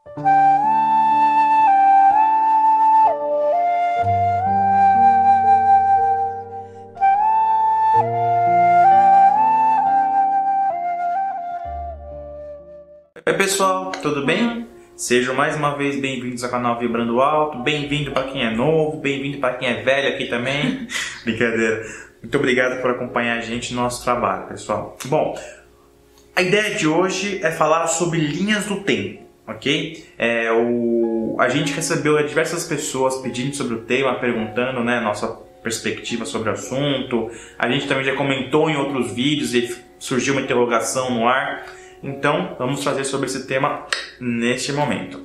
Oi pessoal, tudo bem? Sejam mais uma vez bem-vindos ao canal Vibrando Alto, bem-vindo para quem é novo, bem-vindo para quem é velho aqui também. Brincadeira. Muito obrigado por acompanhar a gente no nosso trabalho, pessoal. Bom, a ideia de hoje é falar sobre linhas do tempo, ok? A gente recebeu diversas pessoas pedindo sobre o tema, perguntando, né, nossa perspectiva sobre o assunto. A gente também já comentou em outros vídeos e surgiu uma interrogação no ar. Então, vamos trazer sobre esse tema neste momento.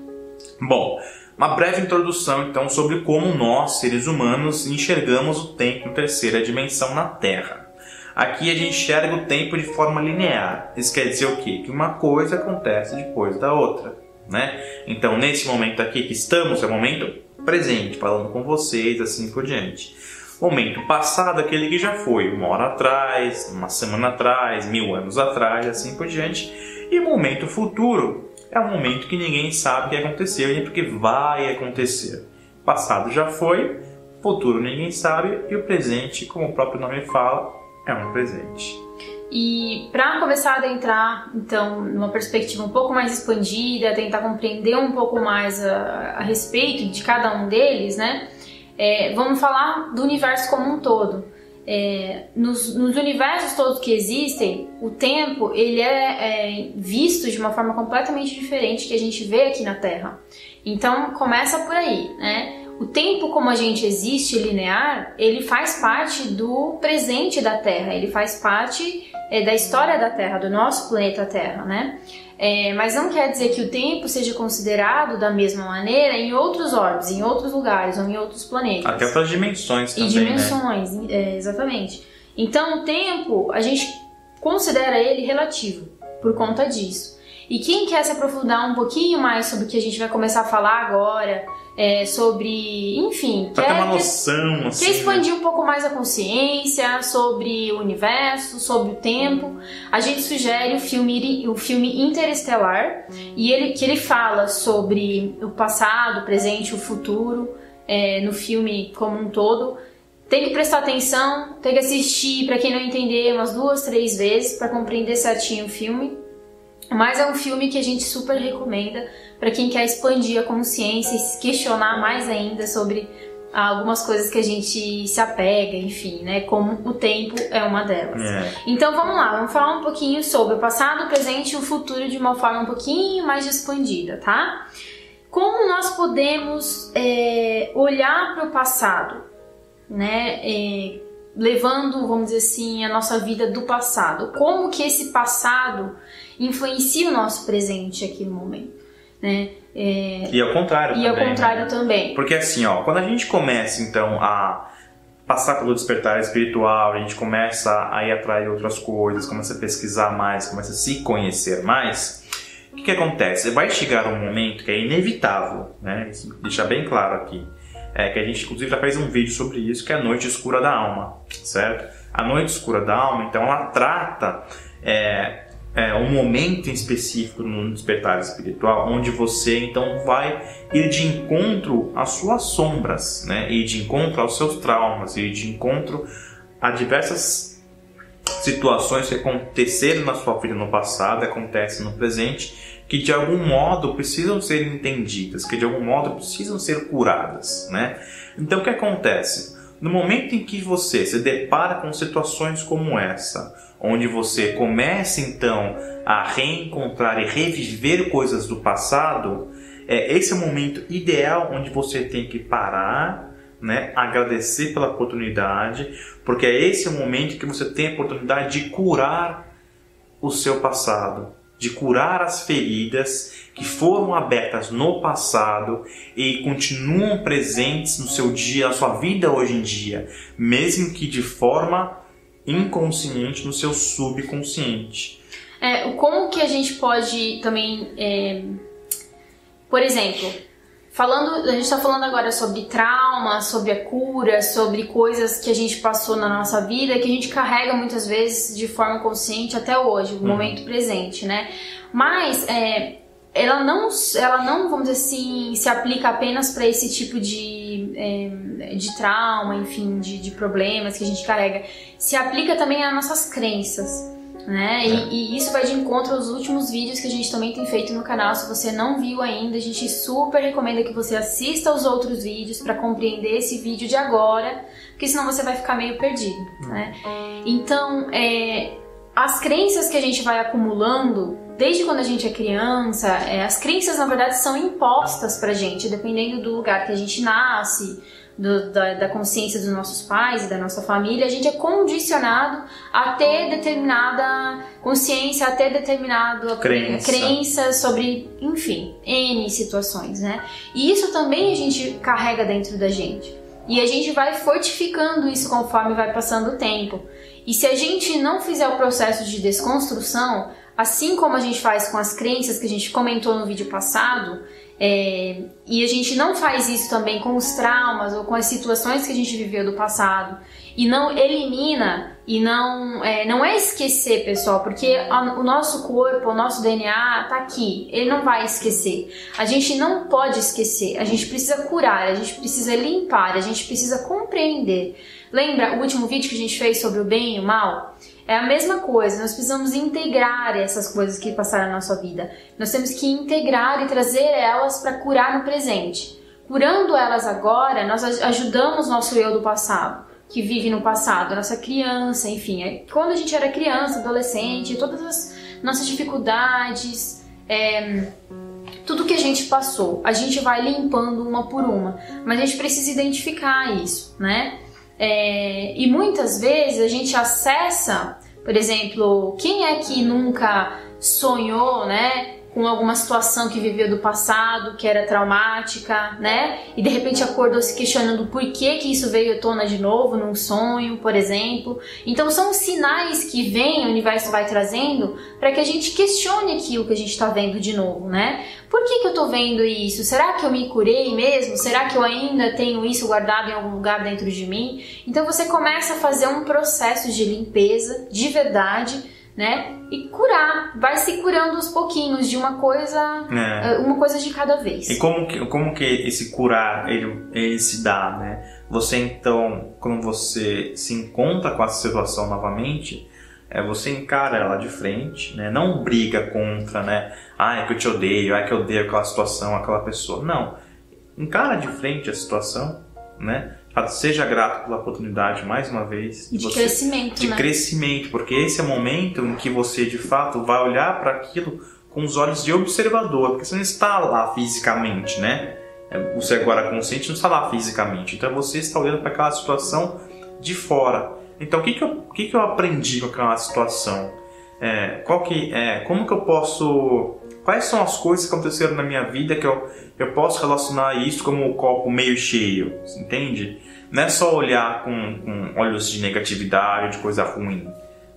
Bom, uma breve introdução então sobre como nós, seres humanos, enxergamos o tempo em terceira dimensão na Terra. Aqui a gente enxerga o tempo de forma linear. Isso quer dizer o quê? Que uma coisa acontece depois da outra, né? Então, nesse momento aqui que estamos, é o momento presente, falando com vocês, assim por diante. Momento passado, aquele que já foi, 1 hora atrás, 1 semana atrás, 1000 anos atrás, assim por diante. E o momento futuro é um momento que ninguém sabe o que aconteceu, nem porque vai acontecer. Passado já foi, futuro ninguém sabe, e o presente, como o próprio nome fala, é um presente. E para começar a adentrar, então, numa perspectiva um pouco mais expandida, tentar compreender um pouco mais a respeito de cada um deles, né? Vamos falar do universo como um todo. Nos universos todos que existem, o tempo ele é visto de uma forma completamente diferente que a gente vê aqui na Terra. Então começa por aí, né? O tempo como a gente existe linear, ele faz parte do presente da Terra, ele faz parte da história da Terra, do nosso planeta Terra, né? Mas não quer dizer que o tempo seja considerado da mesma maneira em outros orbes, em outros lugares ou em outros planetas. Até outras dimensões também, e dimensões, né? Exatamente. Então o tempo, a gente considera ele relativo por conta disso. E quem quer se aprofundar um pouquinho mais sobre o que a gente vai começar a falar agora, sobre, enfim, pra ter uma noção, assim, quer expandir um pouco mais a consciência sobre o universo, sobre o tempo, a gente sugere o filme Interestelar, e que ele fala sobre o passado, o presente e o futuro, no filme como um todo. Tem que prestar atenção, tem que assistir, para quem não entender, umas 2, 3 vezes para compreender certinho o filme. Mas é um filme que a gente super recomenda para quem quer expandir a consciência e se questionar mais ainda sobre algumas coisas que a gente se apega, enfim, né? Como o tempo é uma delas. Então vamos lá, vamos falar um pouquinho sobre o passado, o presente e o futuro de uma forma um pouquinho mais expandida, tá? Como nós podemos olhar para o passado, né? Levando, vamos dizer assim, a nossa vida do passado. Como que esse passado influencia o nosso presente aqui no momento, né? E ao contrário também. E ao contrário, né? Também. Porque assim, quando a gente começa então a passar pelo despertar espiritual, a gente começa a ir atrás de outras coisas, começa a pesquisar mais, começa a se conhecer mais, o que acontece? Vai chegar um momento que é inevitável, né? Isso deixa bem claro aqui. Que a gente inclusive já fez um vídeo sobre isso, que é a noite escura da alma, certo? A noite escura da alma, então ela trata um momento em específico no despertar espiritual, onde você então vai ir de encontro às suas sombras, né? Ir de encontro aos seus traumas, ir de encontro a diversas situações que aconteceram na sua vida no passado, acontecem no presente, que de algum modo precisam ser entendidas, que de algum modo precisam ser curadas, né? Então o que acontece? No momento em que você se depara com situações como essa, onde você começa então a reencontrar e reviver coisas do passado, esse é o momento ideal onde você tem que parar, né? Agradecer pela oportunidade, porque esse é o momento que você tem a oportunidade de curar o seu passado, de curar as feridas que foram abertas no passado e continuam presentes no seu dia, na sua vida hoje em dia, mesmo que de forma inconsciente no seu subconsciente. Como que a gente pode também, por exemplo, a gente está falando agora sobre trauma, sobre a cura, sobre coisas que a gente passou na nossa vida, que a gente carrega muitas vezes de forma consciente até hoje, no momento presente, né? Mas ela não, vamos dizer assim, se aplica apenas para esse tipo de trauma, enfim, de problemas que a gente carrega. Se aplica também às nossas crenças, né? E isso vai de encontro aos últimos vídeos que a gente também tem feito no canal. Se você não viu ainda, a gente super recomenda que você assista aos outros vídeos para compreender esse vídeo de agora, porque senão você vai ficar meio perdido, né? Então, as crenças que a gente vai acumulando desde quando a gente é criança, as crenças na verdade são impostas pra gente, dependendo do lugar que a gente nasce, da consciência dos nossos pais e da nossa família. A gente é condicionado a ter determinada consciência, a ter determinada crença sobre, enfim, N situações, né? E isso também a gente carrega dentro da gente. E a gente vai fortificando isso conforme vai passando o tempo. E se a gente não fizer o processo de desconstrução, assim como a gente faz com as crenças que a gente comentou no vídeo passado, e a gente não faz isso também com os traumas ou com as situações que a gente viveu do passado, e não elimina, e não é esquecer, pessoal, porque o nosso corpo, o nosso DNA tá aqui, ele não vai esquecer. A gente não pode esquecer, a gente precisa curar, a gente precisa limpar, a gente precisa compreender. Lembra o último vídeo que a gente fez sobre o bem e o mal? É a mesma coisa, nós precisamos integrar essas coisas que passaram na nossa vida. Nós temos que integrar e trazer elas para curar no presente. Curando elas agora, nós ajudamos nosso eu do passado, que vive no passado, a nossa criança, enfim. Quando a gente era criança, adolescente, todas as nossas dificuldades, tudo que a gente passou, a gente vai limpando uma por uma. Mas a gente precisa identificar isso, né? E muitas vezes a gente acessa, por exemplo, quem é que nunca sonhou, né, com alguma situação que viveu do passado, que era traumática, né, e de repente acordou se questionando por que isso veio à tona de novo num sonho, por exemplo. Então são sinais que vem, o universo vai trazendo para que a gente questione aquilo que a gente está vendo de novo, né? Por que eu tô vendo isso? Será que eu me curei mesmo? Será que eu ainda tenho isso guardado em algum lugar dentro de mim? Então você começa a fazer um processo de limpeza de verdade, né? E curar, vai se curando aos pouquinhos de uma coisa de cada vez. E como que esse curar ele se dá, né? Você então, quando você se encontra com essa situação novamente, você encara ela de frente, né? Não briga contra, né? É que eu te odeio, é que eu odeio aquela situação, aquela pessoa. Não. Encara de frente a situação, né? Seja grato pela oportunidade, mais uma vez. Crescimento, né? Crescimento, porque esse é o momento em que você, de fato, vai olhar para aquilo com os olhos de observador, porque você não está lá fisicamente, né? Você agora consciente não está lá fisicamente, então você está olhando para aquela situação de fora. Então, o que eu aprendi com aquela situação? Como que eu posso... Quais são as coisas que aconteceram na minha vida que eu posso relacionar isso como o copo meio cheio, entende? Não é só olhar com olhos de negatividade, de coisa ruim,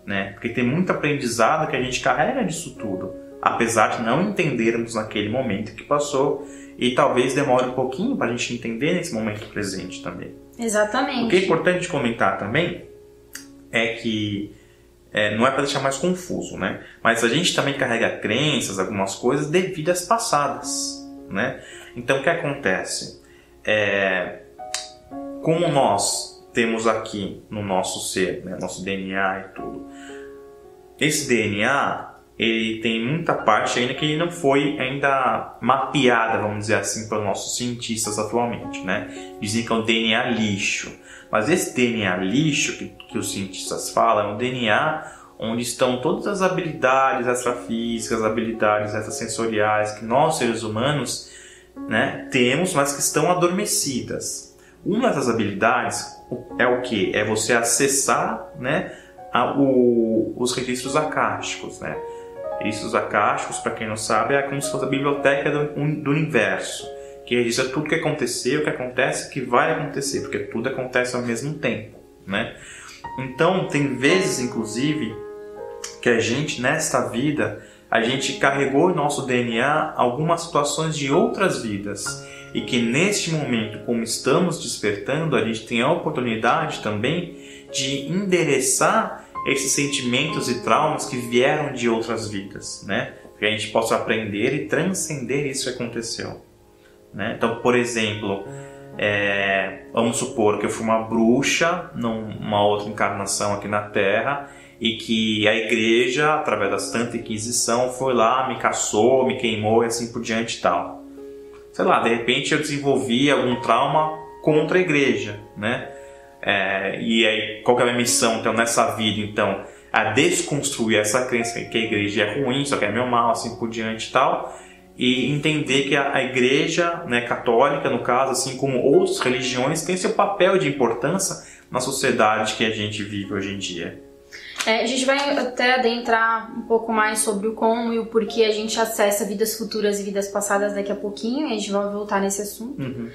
né? Porque tem muito aprendizado que a gente carrega disso tudo, apesar de não entendermos naquele momento que passou, e talvez demore um pouquinho para a gente entender nesse momento presente também. Exatamente. O que é importante comentar também é que não é para deixar mais confuso, né? Mas a gente também carrega crenças, algumas coisas de vidas passadas, né? Então o que acontece? Como nós temos aqui no nosso ser, né, nosso DNA e tudo, esse DNA ele tem muita parte ainda que não foi ainda mapeada, vamos dizer assim, pelos nossos cientistas atualmente, né? Dizem que é um DNA lixo. Mas esse DNA lixo que os cientistas falam é um DNA onde estão todas as habilidades extrafísicas, habilidades extrasensoriais que nós, seres humanos, né, temos, mas que estão adormecidas. Uma dessas habilidades é o quê? É você acessar, né, os registros acásticos, né? Registros acásticos, para quem não sabe, é como se fosse a biblioteca do universo, que registra tudo que aconteceu, o que acontece, o que vai acontecer, porque tudo acontece ao mesmo tempo, né? Então, tem vezes, inclusive, que a gente, nesta vida, a gente carregou em nosso DNA algumas situações de outras vidas, e que neste momento, como estamos despertando, a gente tem a oportunidade também de endereçar esses sentimentos e traumas que vieram de outras vidas, né? que a gente possa aprender e transcender isso que aconteceu, né? Então, por exemplo, vamos supor que eu fui uma bruxa numa outra encarnação aqui na Terra e que a igreja, através da Santa Inquisição, foi lá, me caçou, me queimou e assim por diante e tal. Sei lá, de repente eu desenvolvi algum trauma contra a igreja, né? E aí, qual que é a minha missão então nessa vida? Então, a desconstruir essa crença que a igreja é ruim, só que é meu mal, assim por diante e tal, e entender que a igreja, né, católica, no caso, assim como outras religiões, tem seu papel de importância na sociedade que a gente vive hoje em dia. A gente vai até adentrar um pouco mais sobre o como e o porquê a gente acessa vidas futuras e vidas passadas daqui a pouquinho, e a gente vai voltar nesse assunto. Uhum.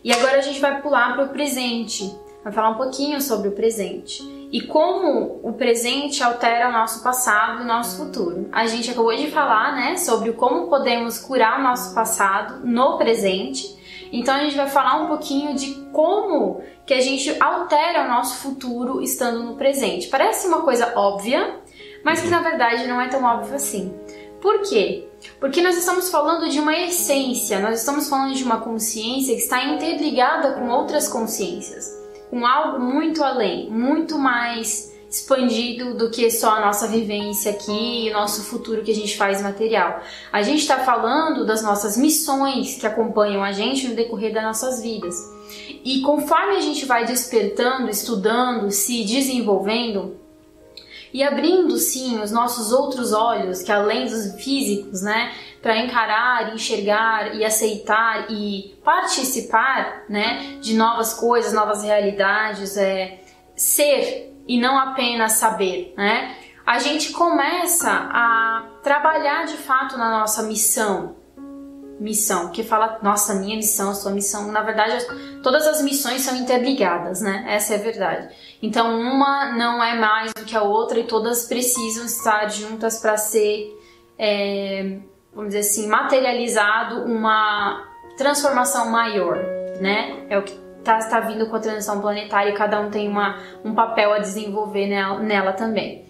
E agora a gente vai pular para o presente, vai falar um pouquinho sobre o presente. E como o presente altera o nosso passado e o nosso futuro. A gente acabou de falar, né, sobre como podemos curar o nosso passado no presente. Então a gente vai falar um pouquinho de como que a gente altera o nosso futuro estando no presente. Parece uma coisa óbvia, mas que na verdade não é tão óbvio assim. Por quê? Porque nós estamos falando de uma essência, nós estamos falando de uma consciência que está interligada com outras consciências. Com algo muito além, muito mais expandido do que só a nossa vivência aqui e o nosso futuro que a gente faz material. A gente está falando das nossas missões que acompanham a gente no decorrer das nossas vidas. E conforme a gente vai despertando, estudando, se desenvolvendo e abrindo, sim, os nossos outros olhos, que além dos físicos, né, para encarar, enxergar e aceitar e participar, né, de novas coisas, novas realidades, ser e não apenas saber, né? A gente começa a trabalhar de fato na nossa missão, que fala, nossa, minha missão, sua missão, na verdade todas as missões são interligadas, né? Essa é a verdade. Então uma não é mais do que a outra e todas precisam estar juntas para ser, vamos dizer assim, materializado uma transformação maior, né? É o que está vindo com a transição planetária e cada um tem um papel a desenvolver nela também.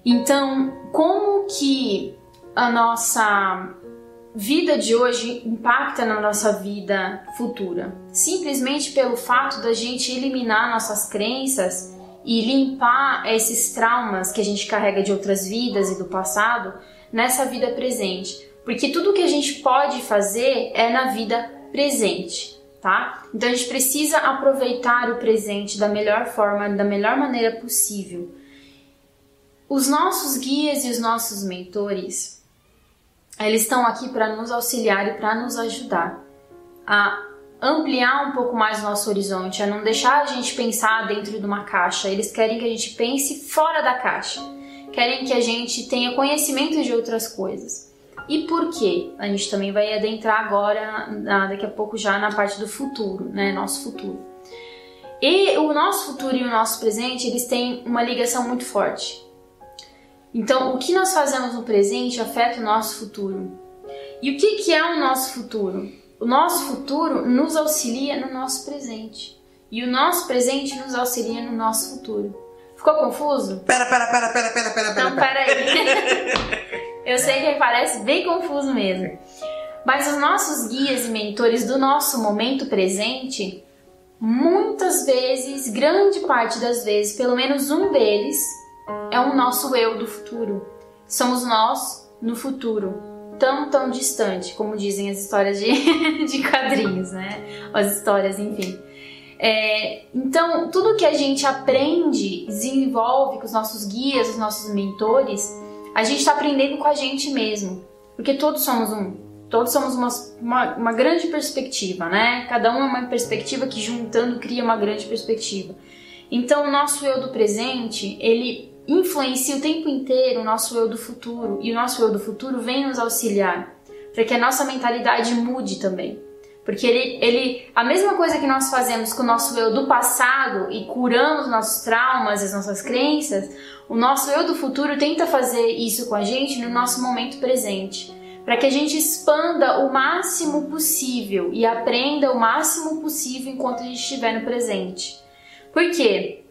Então, como que a nossa vida de hoje impacta na nossa vida futura? Simplesmente pelo fato da gente eliminar nossas crenças e limpar esses traumas que a gente carrega de outras vidas e do passado nessa vida presente. Porque tudo que a gente pode fazer é na vida presente, tá? Então a gente precisa aproveitar o presente da melhor forma, da melhor maneira possível. Os nossos guias e os nossos mentores, eles estão aqui para nos auxiliar e para nos ajudar a ampliar um pouco mais o nosso horizonte, a não deixar a gente pensar dentro de uma caixa. Eles querem que a gente pense fora da caixa, querem que a gente tenha conhecimento de outras coisas. E por quê? A gente também vai adentrar agora, daqui a pouco já na parte do futuro, né? Nosso futuro. E o nosso futuro e o nosso presente, eles têm uma ligação muito forte. Então, o que nós fazemos no presente afeta o nosso futuro. E o que é o nosso futuro? O nosso futuro nos auxilia no nosso presente. E o nosso presente nos auxilia no nosso futuro. Ficou confuso? Pera. Então, pera aí. Eu sei que parece bem confuso mesmo. Mas os nossos guias e mentores do nosso momento presente, muitas vezes, grande parte das vezes, pelo menos um deles, é o nosso eu do futuro. Somos nós no futuro, tão distante, como dizem as histórias de quadrinhos, né? As histórias, enfim. Então, tudo que a gente aprende, desenvolve com os nossos guias, os nossos mentores, a gente está aprendendo com a gente mesmo, porque todos somos uma grande perspectiva, né? Cada um é uma perspectiva que juntando cria uma grande perspectiva. Então o nosso eu do presente, ele influencia o tempo inteiro o nosso eu do futuro, e o nosso eu do futuro vem nos auxiliar para que a nossa mentalidade mude também. Porque a mesma coisa que nós fazemos com o nosso eu do passado e curamos nossos traumas e as nossas crenças, o nosso eu do futuro tenta fazer isso com a gente no nosso momento presente, para que a gente expanda o máximo possível e aprenda o máximo possível enquanto a gente estiver no presente. Por quê?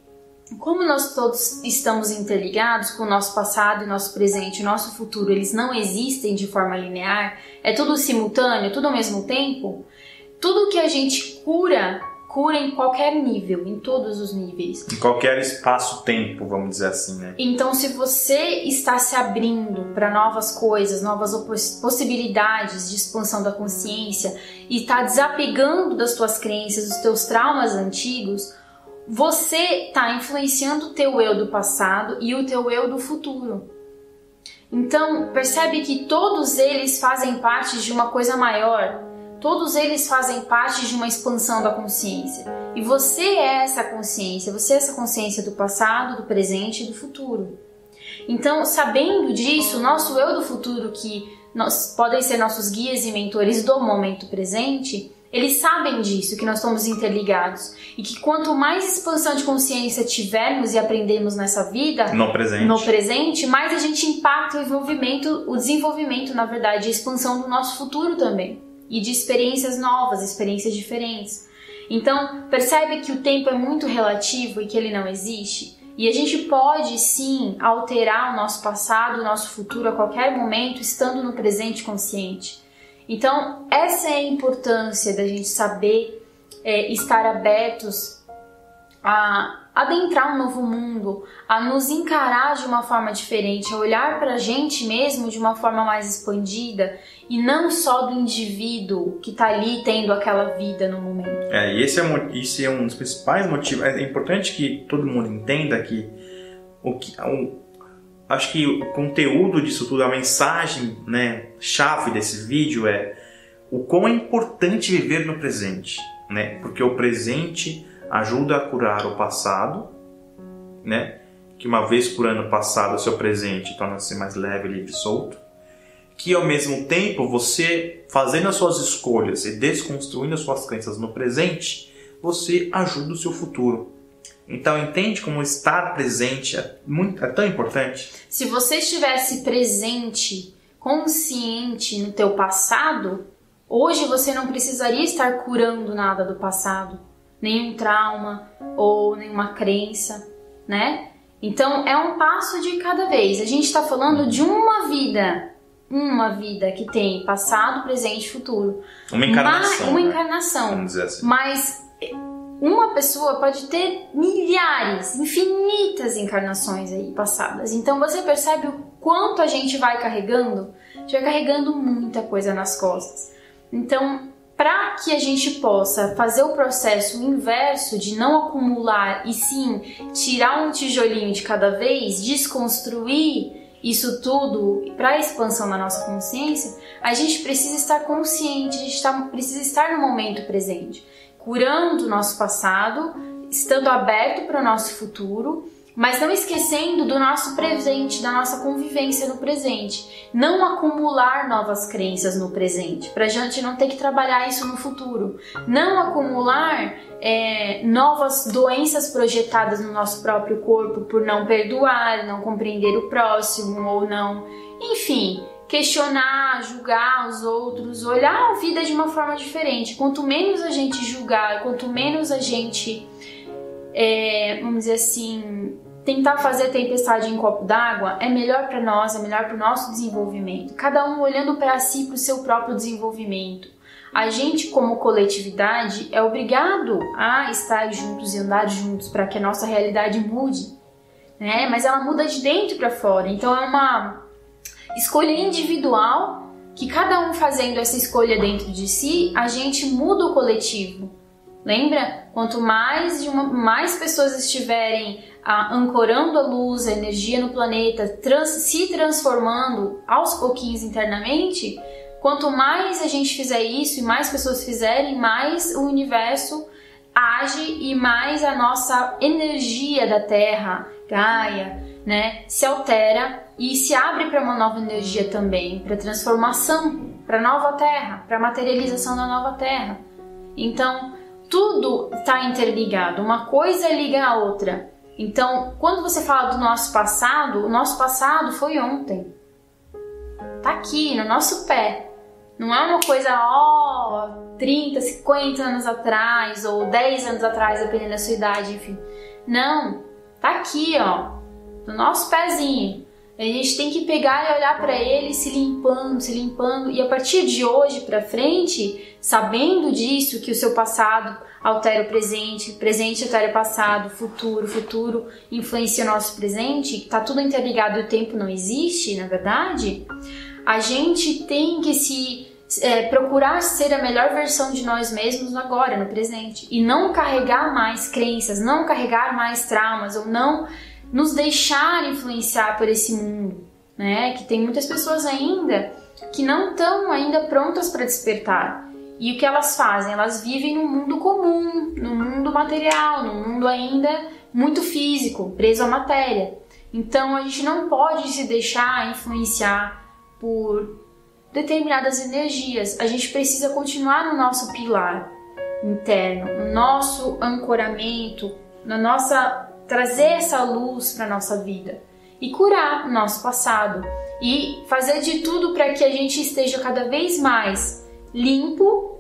como nós todos estamos interligados com o nosso passado e nosso presente, o nosso futuro, eles não existem de forma linear, é tudo simultâneo, tudo ao mesmo tempo, tudo que a gente cura em qualquer nível, em todos os níveis. Em qualquer espaço-tempo, vamos dizer assim, né? Então, se você está se abrindo para novas coisas, novas possibilidades de expansão da consciência e está desapegando das tuas crenças, dos teus traumas antigos, você está influenciando o teu eu do passado e o teu eu do futuro. Então, percebe que todos eles fazem parte de uma coisa maior. Todos eles fazem parte de uma expansão da consciência. E você é essa consciência. Você é essa consciência do passado, do presente e do futuro. Então, sabendo disso, nosso eu do futuro, que podem ser nossos guias e mentores do momento presente, eles sabem disso, que nós estamos interligados. E que quanto mais expansão de consciência tivermos e aprendemos nessa vida, no presente, mais a gente impacta o desenvolvimento, na verdade, a expansão do nosso futuro também. E de experiências novas, experiências diferentes. Então, percebe que o tempo é muito relativo e que ele não existe? E a gente pode, sim, alterar o nosso passado, o nosso futuro a qualquer momento, estando no presente consciente. Então, essa é a importância da gente saber estar abertos a adentrar um novo mundo, a nos encarar de uma forma diferente, a olhar para a gente mesmo de uma forma mais expandida e não só do indivíduo que está ali tendo aquela vida no momento. E esse é um dos principais motivos. É importante que todo mundo entenda que acho que o conteúdo disso tudo, a mensagem, né, chave desse vídeo é o quão é importante viver no presente, né? Porque o presente ajuda a curar o passado, né? Que uma vez curando o passado, o seu presente torna-se mais leve, livre e solto. Que ao mesmo tempo, você fazendo as suas escolhas e desconstruindo as suas crenças no presente, você ajuda o seu futuro. Então entende como estar presente é tão importante? Se você estivesse presente, consciente no teu passado, hoje você não precisaria estar curando nada do passado. Nenhum trauma ou nenhuma crença, né? Então é um passo de cada vez. A gente está falando de uma vida que tem passado, presente e futuro. Uma encarnação. Uma encarnação. Vamos dizer assim. Mas uma pessoa pode ter milhares, infinitas encarnações aí passadas. Então você percebe o quanto a gente vai carregando? A gente vai carregando muita coisa nas costas. Então, para que a gente possa fazer o processo inverso de não acumular e sim tirar um tijolinho de cada vez, desconstruir isso tudo para a expansão da nossa consciência, a gente precisa estar consciente, a gente precisa estar no momento presente, curando o nosso passado, estando aberto para o nosso futuro, mas não esquecendo do nosso presente, da nossa convivência no presente. Não acumular novas crenças no presente, para a gente não ter que trabalhar isso no futuro. Não acumular novas doenças projetadas no nosso próprio corpo por não perdoar, não compreender o próximo ou não... Enfim, questionar, julgar os outros, olhar a vida de uma forma diferente. Quanto menos a gente julgar, quanto menos a gente... vamos dizer assim, tentar fazer tempestade em copo d'água, é melhor para nós, é melhor para o nosso desenvolvimento. Cada um olhando para si, para o seu próprio desenvolvimento. A gente, como coletividade, é obrigado a estar juntos e andar juntos para que a nossa realidade mude, né? Mas ela muda de dentro para fora. Então é uma escolha individual que cada um fazendo essa escolha dentro de si, a gente muda o coletivo. Lembra? Quanto mais pessoas estiverem ancorando a luz, a energia no planeta, se transformando aos pouquinhos internamente, quanto mais a gente fizer isso e mais pessoas fizerem, mais o universo age e mais a nossa energia da Terra, Gaia, né, se altera e se abre para uma nova energia também, para transformação, para a nova Terra, para a materialização da nova Terra. Então, tudo está interligado, uma coisa liga a outra. Então, quando você fala do nosso passado, o nosso passado foi ontem. Tá aqui, no nosso pé. Não é uma coisa, 30, 50 anos atrás, ou 10 anos atrás, dependendo da sua idade, enfim. Não, tá aqui, ó, no nosso pezinho. A gente tem que pegar e olhar para ele se limpando. E a partir de hoje para frente, sabendo disso, que o seu passado altera o presente, presente altera o passado, futuro influencia o nosso presente, tá tudo interligado e o tempo não existe, na verdade, a gente tem que procurar ser a melhor versão de nós mesmos agora, no presente. E não carregar mais crenças, não carregar mais traumas, ou não nos deixar influenciar por esse mundo, né? Que tem muitas pessoas ainda que não estão ainda prontas para despertar. E o que elas fazem? Elas vivem num mundo comum, num mundo material, num mundo ainda muito físico, preso à matéria. Então a gente não pode se deixar influenciar por determinadas energias. A gente precisa continuar no nosso pilar interno, no nosso ancoramento, trazer essa luz para a nossa vida e curar o nosso passado e fazer de tudo para que a gente esteja cada vez mais limpo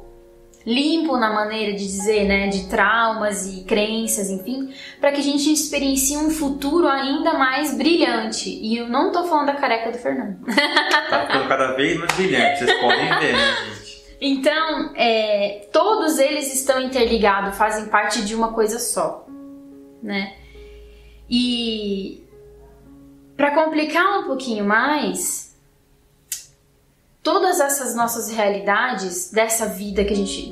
na maneira de dizer, né, de traumas e crenças, enfim, para que a gente experiencie um futuro ainda mais brilhante. E eu não tô falando da careca do Fernando. Tá ficando cada vez mais brilhante, vocês podem ver, né, gente? Então, todos eles estão interligados, fazem parte de uma coisa só, né? E para complicar um pouquinho mais, todas essas nossas realidades dessa vida que a gente,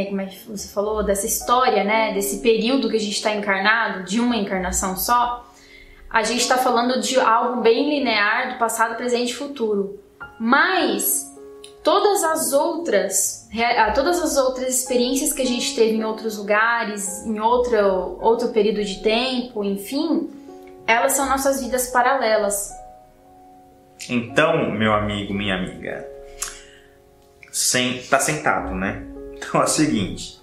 como é que você falou, dessa história, né, desse período que a gente está encarnado, de uma encarnação só, a gente está falando de algo bem linear do passado, presente e futuro. Mas todas as outras experiências que a gente teve em outros lugares, em outro período de tempo, enfim, elas são nossas vidas paralelas. Então, meu amigo, minha amiga, tá sentado, né? Então é o seguinte,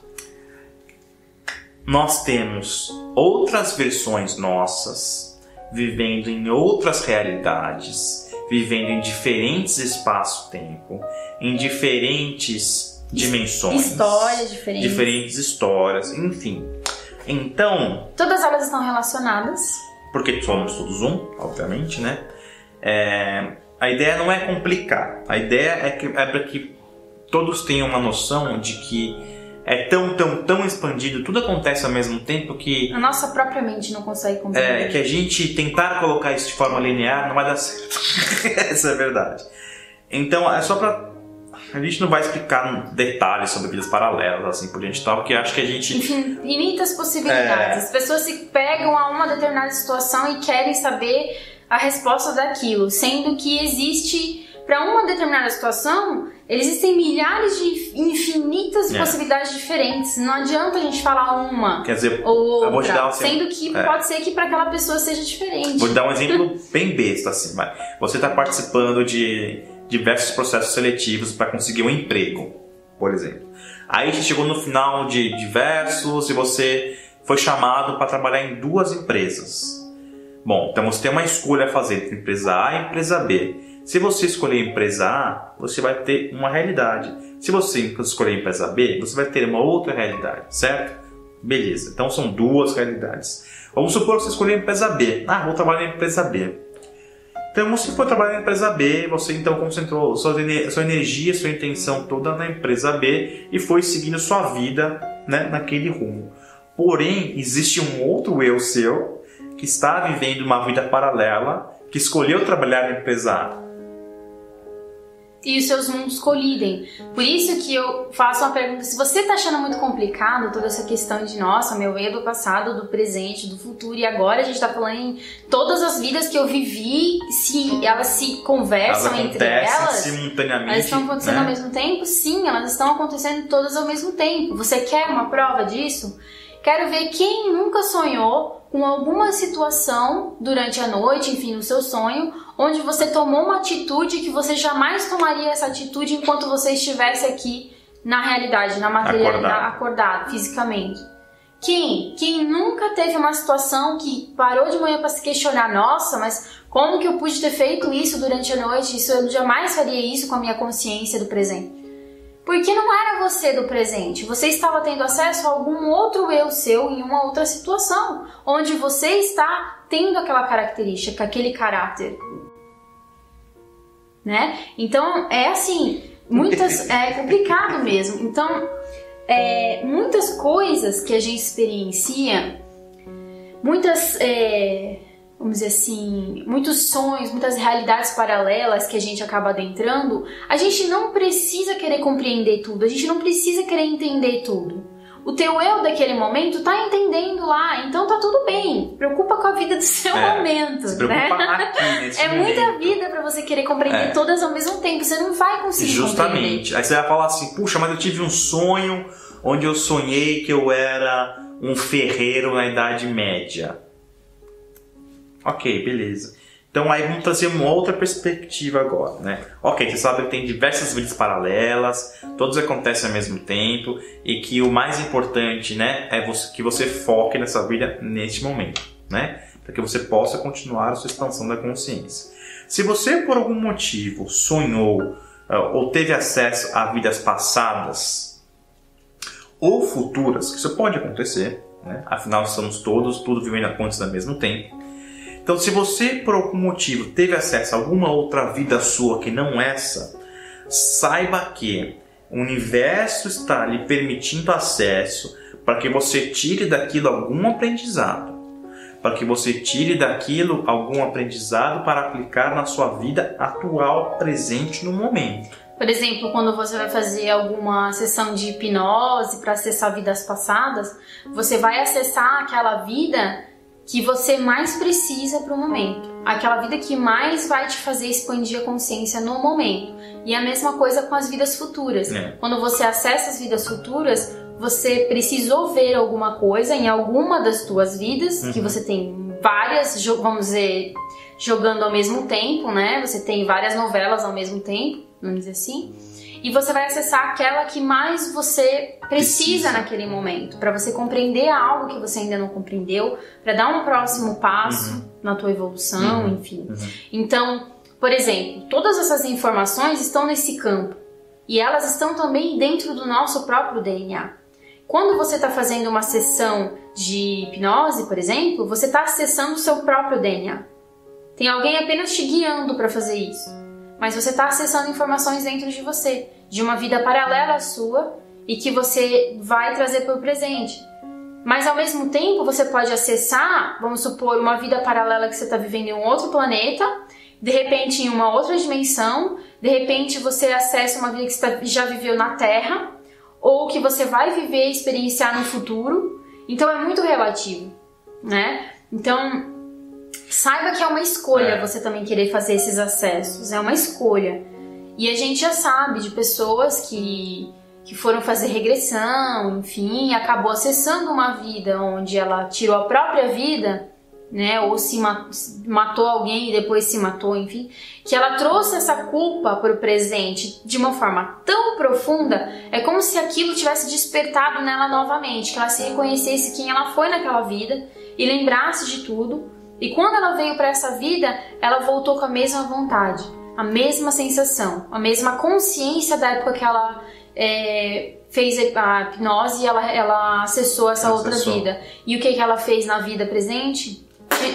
nós temos outras versões nossas, vivendo em outras realidades, vivendo em diferentes espaço-tempo, em diferentes dimensões. Histórias diferentes. Diferentes histórias, enfim. Então... todas elas estão relacionadas. Porque somos todos um, obviamente, né? A ideia não é complicar. A ideia é para que todos tenham uma noção de que é tão expandido, tudo acontece ao mesmo tempo que... a nossa própria mente não consegue compreender. Que a gente tentar colocar isso de forma linear não vai dar certo. Essa é a verdade. Então, é só pra... a gente não vai explicar detalhes sobre vidas paralelas, assim por diante e tal, porque acho que a gente... infinitas possibilidades. As pessoas se pegam a uma determinada situação e querem saber a resposta daquilo, sendo que existe, para uma determinada situação, existem milhares de infinitas possibilidades diferentes. Não adianta a gente falar uma, quer dizer, ou outra, eu vou te dar sendo que pode ser que para aquela pessoa seja diferente. Vou te dar um exemplo bem besta, assim. Você está participando de diversos processos seletivos para conseguir um emprego, por exemplo. Aí você chegou no final de diversos e você foi chamado para trabalhar em 2 empresas. Bom, então você tem uma escolha a fazer entre empresa A e empresa B. Se você escolher a empresa A, você vai ter uma realidade. Se você escolher a empresa B, você vai ter uma outra realidade, certo? Beleza, então são 2 realidades. Vamos supor que você escolher a empresa B. Vou trabalhar na empresa B. Então, você for trabalhar na empresa B, você então concentrou sua energia, sua intenção toda na empresa B e foi seguindo sua vida, né, naquele rumo. Porém, existe um outro eu seu que está vivendo uma vida paralela, que escolheu trabalhar na empresa A. E os seus mundos colidem. Por isso que eu faço uma pergunta. Se você está achando muito complicado toda essa questão de, nossa, meu eu do passado, do presente, do futuro, e agora a gente está falando em todas as vidas que eu vivi, se elas se conversam entre elas, simultaneamente, elas estão acontecendo, né, ao mesmo tempo? Sim, elas estão acontecendo todas ao mesmo tempo. Você quer uma prova disso? Quero ver quem nunca sonhou com alguma situação durante a noite, enfim, no seu sonho, onde você tomou uma atitude que você jamais tomaria essa atitude enquanto você estivesse aqui na realidade, na materialidade, acordado fisicamente. Quem nunca teve uma situação que parou de manhã para se questionar, nossa, mas como que eu pude ter feito isso durante a noite? Eu jamais faria isso com a minha consciência do presente. Porque não era você do presente, você estava tendo acesso a algum outro eu seu em uma outra situação, onde você está tendo aquela característica, aquele caráter. Né? Então, é assim, é complicado mesmo. Então, muitas coisas que a gente experiencia, vamos dizer assim, muitos sonhos, muitas realidades paralelas que a gente acaba adentrando, a gente não precisa querer compreender tudo, a gente não precisa querer entender tudo. O teu eu daquele momento tá entendendo lá, então tá tudo bem. Preocupa com a vida do seu momento, se preocupa aqui nesse momento. Muita vida pra você querer compreender todas ao mesmo tempo, você não vai conseguir Justamente. Aí você vai falar assim, puxa, mas eu tive um sonho onde eu sonhei que eu era um ferreiro na Idade Média. Ok, beleza. Então aí vamos trazer uma outra perspectiva agora, né? Ok, você sabe que tem diversas vidas paralelas, todas acontecem ao mesmo tempo e que o mais importante, né, é que você foque nessa vida neste momento, né? Para que você possa continuar a sua expansão da consciência. Se você por algum motivo sonhou ou teve acesso a vidas passadas ou futuras, que isso pode acontecer, né? Afinal estamos tudo vivendo acontece ao mesmo tempo. Então, se você, por algum motivo, teve acesso a alguma outra vida sua que não essa, saiba que o universo está lhe permitindo acesso para que você tire daquilo algum aprendizado. Para que você tire daquilo algum aprendizado para aplicar na sua vida atual, presente no momento. Por exemplo, quando você vai fazer alguma sessão de hipnose para acessar vidas passadas, você vai acessar aquela vida que você mais precisa para o momento. Aquela vida que mais vai te fazer expandir a consciência no momento. E a mesma coisa com as vidas futuras. Quando você acessa as vidas futuras, você precisou ver alguma coisa em alguma das tuas vidas, que você tem várias, vamos dizer, jogando ao mesmo tempo, né? Você tem várias novelas ao mesmo tempo, vamos dizer assim. E você vai acessar aquela que mais você precisa naquele momento, para você compreender algo que você ainda não compreendeu, para dar um próximo passo na tua evolução, enfim. Então, por exemplo, todas essas informações estão nesse campo e elas estão também dentro do nosso próprio DNA. Quando você está fazendo uma sessão de hipnose, por exemplo, você está acessando o seu próprio DNA. Tem alguém apenas te guiando para fazer isso. Mas você está acessando informações dentro de você, de uma vida paralela à sua e que você vai trazer para o presente. Mas ao mesmo tempo você pode acessar, vamos supor, uma vida paralela que você está vivendo em um outro planeta, de repente em uma outra dimensão, de repente você acessa uma vida que você já viveu na Terra, ou que você vai viver e experienciar no futuro. Então é muito relativo, né? Então saiba que é uma escolha você também querer fazer esses acessos, é uma escolha. E a gente já sabe de pessoas que foram fazer regressão, enfim, acabou acessando uma vida onde ela tirou a própria vida, né, ou se matou alguém e depois se matou, enfim, que ela trouxe essa culpa para o presente de uma forma tão profunda, é como se aquilo tivesse despertado nela novamente, que ela se reconhecesse quem ela foi naquela vida e lembrasse de tudo. E quando ela veio para essa vida, ela voltou com a mesma vontade, a mesma sensação, a mesma consciência da época que ela fez a hipnose e ela acessou essa outra vida. E o que ela fez na vida presente?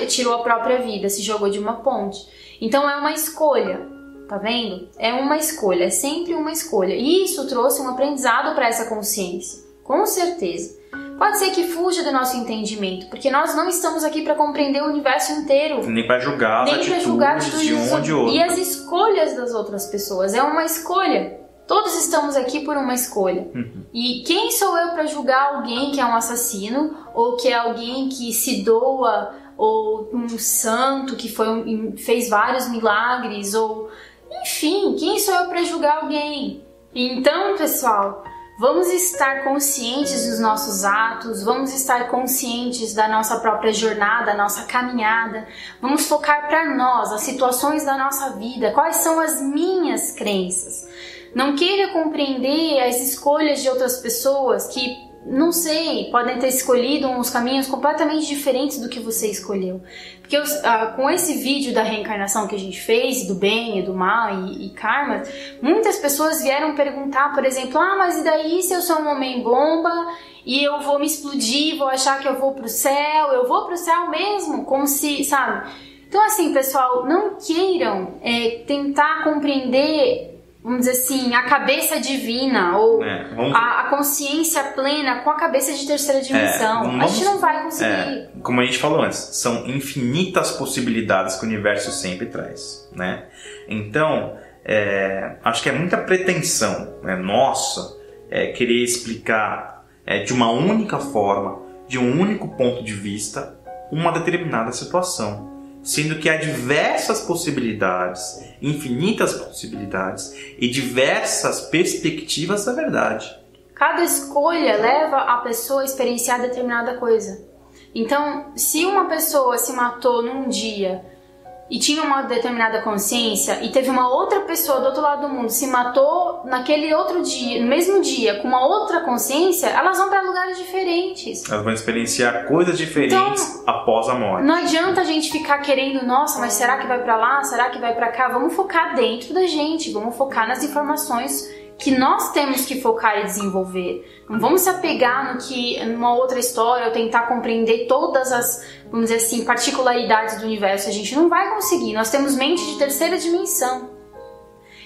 Tirou a própria vida, se jogou de uma ponte. Então é uma escolha, tá vendo? É uma escolha, é sempre uma escolha. E isso trouxe um aprendizado para essa consciência, com certeza. Pode ser que fuja do nosso entendimento, porque nós não estamos aqui para compreender o universo inteiro. Nem para julgar as atitudes de um ou de outro. E as escolhas das outras pessoas. É uma escolha. Todos estamos aqui por uma escolha. E quem sou eu para julgar alguém que é um assassino, ou que é alguém que se doa, ou um santo que fez vários milagres, ou enfim, quem sou eu para julgar alguém? Então, pessoal, vamos estar conscientes dos nossos atos, vamos estar conscientes da nossa própria jornada, da nossa caminhada. Vamos focar para nós, as situações da nossa vida, quais são as minhas crenças. Não queira compreender as escolhas de outras pessoas que não sei, podem ter escolhido uns caminhos completamente diferentes do que você escolheu. Porque com esse vídeo da reencarnação que a gente fez, do bem e do mal e karma, muitas pessoas vieram perguntar, por exemplo, mas e daí se eu sou um homem bomba e eu vou me explodir, vou achar que eu vou pro céu mesmo? Como se, sabe? Então assim, pessoal, não queiram tentar compreender, vamos dizer assim, a cabeça divina ou a consciência plena com a cabeça de terceira dimensão. A gente não vai conseguir. Como a gente falou antes, são infinitas possibilidades que o universo sempre traz, né? Então, acho que é muita pretensão, né, nossa, querer explicar de uma única forma, de um único ponto de vista, uma determinada situação. Sendo que há diversas possibilidades, infinitas possibilidades e diversas perspectivas da verdade. Cada escolha leva a pessoa a experienciar determinada coisa. Então, se uma pessoa se matou num dia e tinha uma determinada consciência e teve uma outra pessoa do outro lado do mundo se matou naquele outro dia, no mesmo dia, com uma outra consciência, elas vão para lugares diferentes. Elas vão experienciar coisas diferentes então, após a morte. Não adianta a gente ficar querendo, nossa, mas será que vai para lá? Será que vai para cá? Vamos focar dentro da gente, vamos focar nas informações que nós temos que focar e desenvolver. Não vamos se apegar numa outra história ou tentar compreender todas as, vamos dizer assim, particularidades do universo. A gente não vai conseguir. Nós temos mente de terceira dimensão.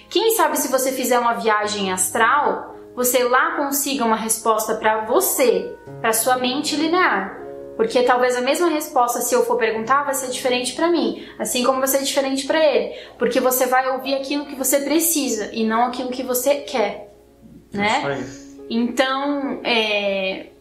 Quem sabe se você fizer uma viagem astral, você lá consiga uma resposta para você, para sua mente linear. Porque talvez a mesma resposta, se eu for perguntar, vai ser diferente para mim, assim como vai ser diferente para ele, porque você vai ouvir aquilo que você precisa e não aquilo que você quer, né? Então,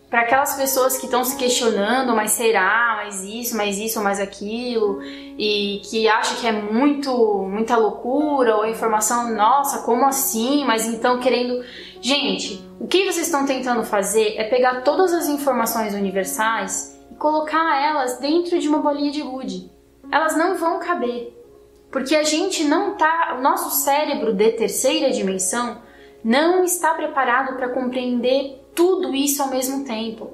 para aquelas pessoas que estão se questionando, mas será, mais isso, mais aquilo, e que acham que é muita loucura, ou a informação, nossa, como assim? Mas então querendo... Gente, o que vocês estão tentando fazer é pegar todas as informações universais e colocar elas dentro de uma bolinha de gude. Elas não vão caber, porque a gente não tá, o nosso cérebro de terceira dimensão não está preparado para compreender tudo isso ao mesmo tempo.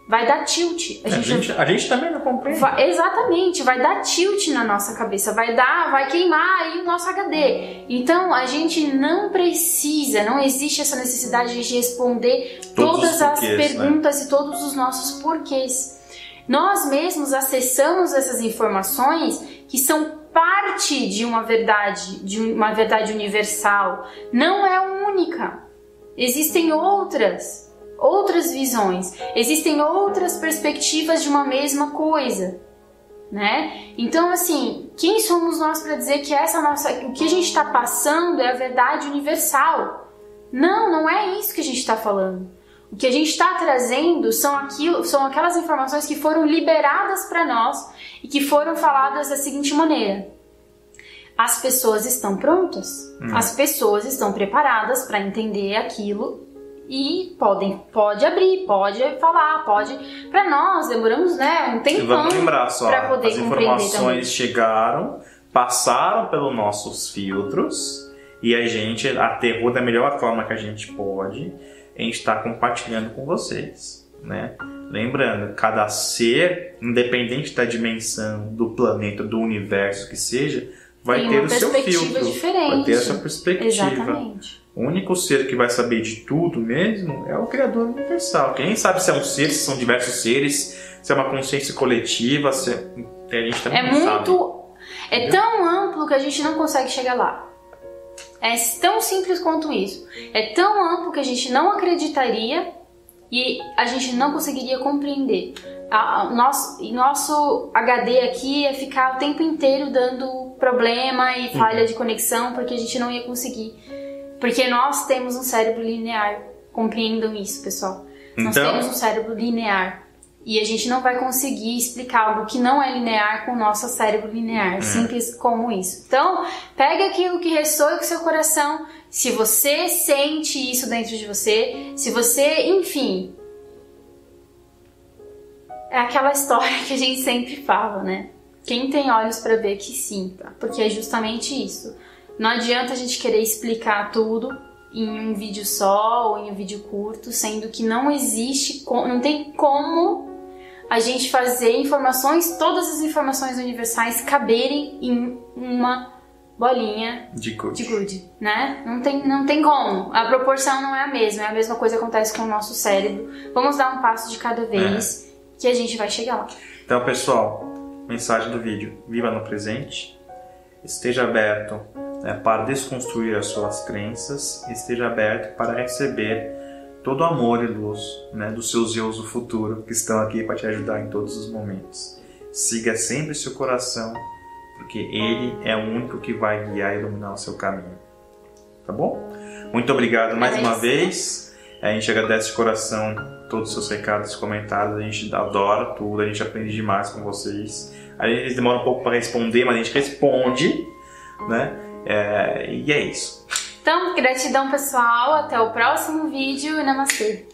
Vai dar tilt. A gente também não compreende. Exatamente, vai dar tilt na nossa cabeça, vai queimar aí o nosso HD. Então a gente não precisa, não existe essa necessidade de responder todas as perguntas, né? E todos os nossos porquês. Nós mesmos acessamos essas informações que são parte de uma verdade universal. Não é única. Existem outras visões, existem outras perspectivas de uma mesma coisa, né? Então, assim, quem somos nós para dizer que o que a gente está passando é a verdade universal? Não é isso que a gente está falando. O que a gente está trazendo são aquelas informações que foram liberadas para nós e que foram faladas da seguinte maneira: as pessoas estão prontas, as pessoas estão preparadas para entender aquilo e pode abrir, pode falar, para nós demoramos, né, um tempão para poder as compreender informações também. Chegaram, passaram pelos nossos filtros e a gente aterrou da melhor forma que a gente pode. A gente está compartilhando com vocês, né? Lembrando, cada ser, independente da dimensão, do planeta, do universo que seja, vai ter o seu filtro, vai ter a sua perspectiva. Exatamente. O único ser que vai saber de tudo mesmo é o Criador Universal. Quem sabe se é um ser, se são diversos seres, se é uma consciência coletiva, a gente também não sabe. É tão amplo que a gente não consegue chegar lá. É tão simples quanto isso. É tão amplo que a gente não acreditaria e a gente não conseguiria compreender. Nosso HD aqui ia ficar o tempo inteiro dando problema e falha de conexão, porque a gente não ia conseguir. Porque nós temos um cérebro linear. Compreendam isso, pessoal. Nós temos um cérebro linear. E a gente não vai conseguir explicar algo que não é linear com o nosso cérebro linear. Simples como isso. Então, pega aquilo que ressoa com o seu coração. Se você sente isso dentro de você, se você, enfim... É aquela história que a gente sempre fala, né? Quem tem olhos para ver que sinta. Porque é justamente isso. Não adianta a gente querer explicar tudo em um vídeo só ou em um vídeo curto, sendo que não existe, não tem como a gente fazer todas as informações universais caberem em uma bolinha de gude, né? Não tem como. A proporção não é a mesma coisa que acontece com o nosso cérebro. Vamos dar um passo de cada vez que a gente vai chegar lá. Então, pessoal, mensagem do vídeo: viva no presente, esteja aberto para desconstruir as suas crenças, esteja aberto para receber todo o amor e luz, né, dos seus eus do futuro que estão aqui para te ajudar em todos os momentos. Siga sempre seu coração, porque ele é o único que vai guiar e iluminar o seu caminho. Tá bom? Muito obrigado mais uma vez. A gente agradece de coração todos os seus recados, comentários. A gente adora tudo, a gente aprende demais com vocês. A gente demora um pouco para responder, mas a gente responde, né? E é isso. Então, gratidão pessoal, até o próximo vídeo e namastê!